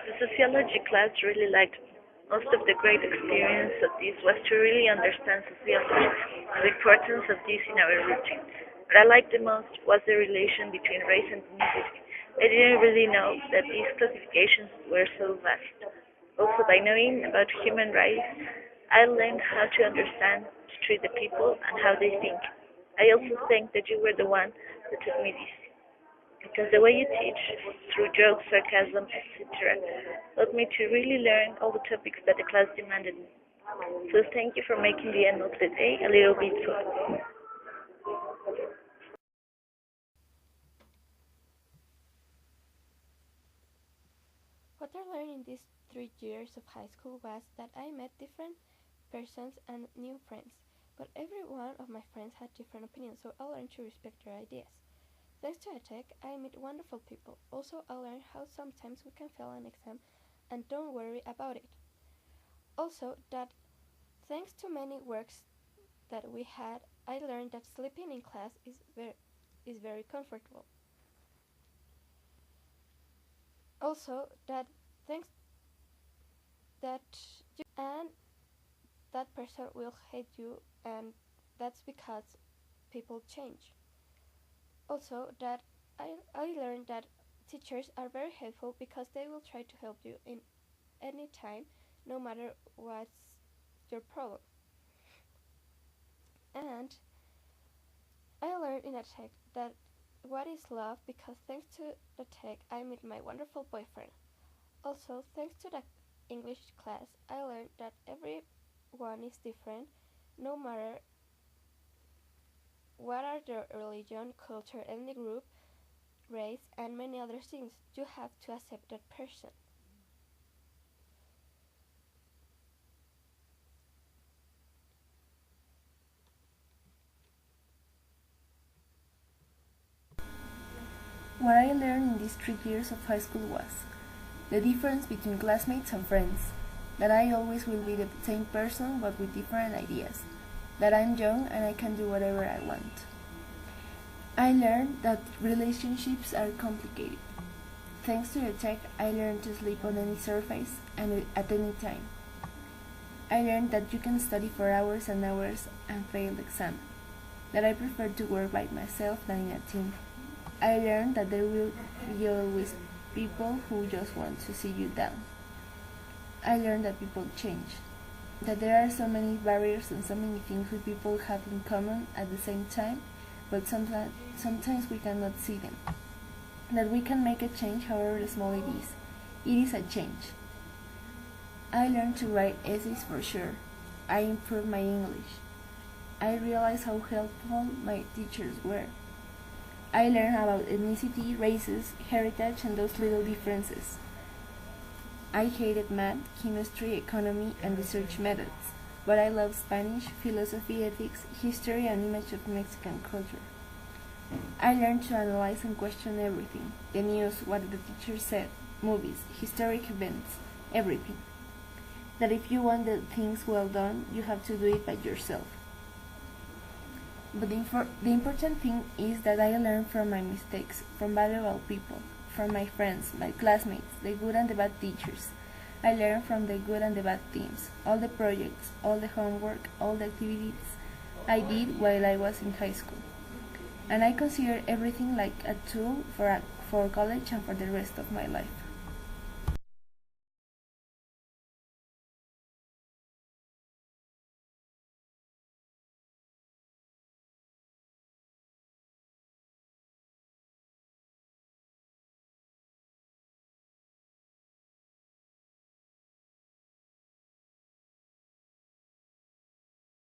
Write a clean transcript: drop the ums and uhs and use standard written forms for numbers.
The sociology class really liked me. Most of the great experience of this was to really understand sociology and the importance of this in our routine. What I liked the most was the relation between race and ethnicity. I didn't really know that these classifications were so vast. Also, by knowing about human rights, I learned how to understand, to treat the people, and how they think. I also think that you were the one that taught me this, because the way you teach, through jokes, sarcasm, etc., helped me to really learn all the topics that the class demanded me. So thank you for making the end of the day a little bit fun. What I learned in these 3 years of high school was that I met different persons and new friends, but every one of my friends had different opinions, so I learned to respect their ideas. Thanks to EdTech, I meet wonderful people. Also, I learned how sometimes we can fail an exam and don't worry about it. Also, that thanks to many works that we had, I learned that sleeping in class is very comfortable. Also, that thanks that you and that person will hate you, and that's because people change. Also, that I learned that teachers are very helpful because they will try to help you in any time, no matter what's your problem. And I learned in a tech that what is love because thanks to the tech I met my wonderful boyfriend. Also, thanks to the English class, I learned that everyone is different, no matter what are their religion, culture, ethnic group, race, and many other things. You have to accept that person. What I learned in these 3 years of high school was the difference between classmates and friends, that I always will be the same person but with different ideas, that I'm young and I can do whatever I want. I learned that relationships are complicated. Thanks to the tech, I learned to sleep on any surface and at any time. I learned that you can study for hours and hours and fail the exam, that I prefer to work by myself than in a team. I learned that there will be always people who just want to see you down. I learned that people change, that there are so many barriers and so many things we people have in common at the same time, but sometimes we cannot see them. That we can make a change however small it is. It is a change. I learned to write essays for sure. I improved my English. I realized how helpful my teachers were. I learned about ethnicity, races, heritage, and those little differences. I hated math, chemistry, economy, and research methods, but I love Spanish, philosophy, ethics, history, and image of Mexican culture. I learned to analyze and question everything, the news, what the teacher said, movies, historic events, everything. That if you want the things well done, you have to do it by yourself. But the important thing is that I learned from my mistakes, from valuable people, from my friends, my classmates, the good and the bad teachers. I learned from the good and the bad teams, all the projects, all the homework, all the activities I did while I was in high school. And I consider everything like a tool for college and for the rest of my life.